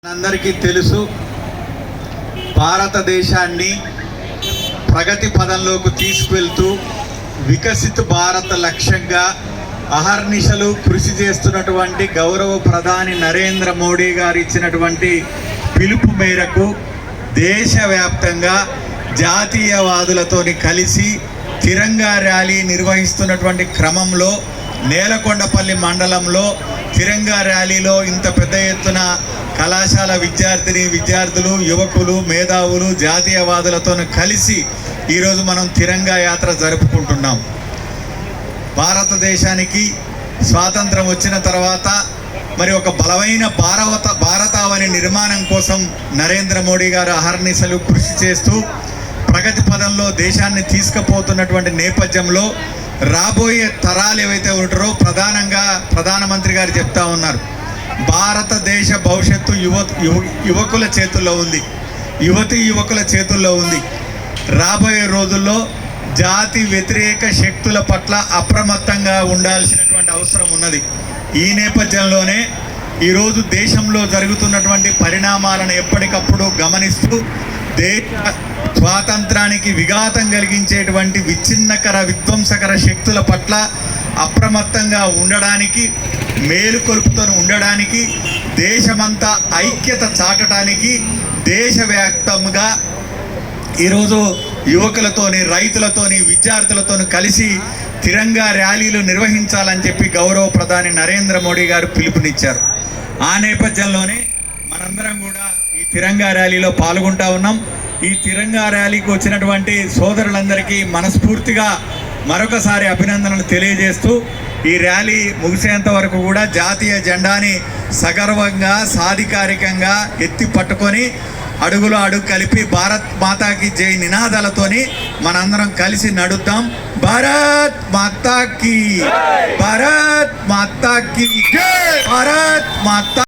అందరికీ తెలుసు, భారతదేశాన్ని ప్రగతి పదంలోకి తీసుకువెళ్తూ వికసిత భారత లక్ష్యంగా అహర్నిశలు కృషి చేస్తున్నటువంటి గౌరవ ప్రధాని నరేంద్ర మోడీ గారు ఇచ్చినటువంటి పిలుపు మేరకు దేశవ్యాప్తంగా జాతీయవాదులతోని కలిసి తిరంగా ర్యాలీ నిర్వహిస్తున్నటువంటి క్రమంలో నేలకొండపల్లి మండలంలో తిరంగా ర్యాలీలో ఇంత పెద్ద ఎత్తున కళాశాల విద్యార్థులు, యువకులు, మేధావులు, జాతీయవాదులతో కలిసి ఈరోజు మనం తిరంగా యాత్ర జరుపుకుంటున్నాం. భారతదేశానికి స్వాతంత్రం వచ్చిన తర్వాత మరి ఒక బలమైన భారతావని నిర్మాణం కోసం నరేంద్ర మోడీ గారు అహర్నిశలు కృషి చేస్తూ ప్రగతి పదంలో దేశాన్ని తీసుకుపోతున్నటువంటి నేపథ్యంలో రాబోయే తరాలు ఏవైతే ఉంటారో ప్రధానంగా ప్రధానమంత్రి గారు చెప్తా ఉన్నారు, భారతదేశ భవిష్యత్తు యువకుల చేతుల్లో ఉంది, యువకుల చేతుల్లో ఉంది. రాబోయే రోజుల్లో జాతి వ్యతిరేక శక్తుల పట్ల అప్రమత్తంగా ఉండాల్సినటువంటి అవసరం ఉన్నది. ఈ నేపథ్యంలోనే ఈరోజు దేశంలో జరుగుతున్నటువంటి పరిణామాలను ఎప్పటికప్పుడు గమనిస్తూ దేశ స్వాతంత్రానికి విఘాతం కలిగించేటువంటి విచ్ఛిన్నకర విధ్వంసకర శక్తుల పట్ల అప్రమత్తంగా ఉండడానికి, మేలుకొలుపుతో ఉండడానికి, దేశమంతా ఐక్యత చాటడానికి దేశవ్యాప్తంగా ఈరోజు యువకులతోని, రైతులతోని, విద్యార్థులతోని కలిసి తిరంగా ర్యాలీలు నిర్వహించాలని చెప్పి గౌరవ ప్రధాని నరేంద్ర మోడీ గారు పిలుపునిచ్చారు. ఆ నేపథ్యంలోనే మనందరం కూడా ఈ తిరంగా ర్యాలీలో పాల్గొంటా ఉన్నాం. ఈ తిరంగా ర్యాలీకి వచ్చినటువంటి సోదరులందరికీ మనస్ఫూర్తిగా మరొకసారి అభినందనలు తెలియజేస్తూ ఈ ర్యాలీ ముగిసేంత వరకు కూడా జాతీయ జెండాని సగర్వంగా, సాధికారికంగా ఎత్తి పట్టుకొని అడుగులో అడుగు కలిపి భారత్ మాతాకి జై నినాదాలతోని మనందరం కలిసి నడుద్దాం. భారత్ మాతాకి, భారత్ మాతాకి, భారత్ మాతా.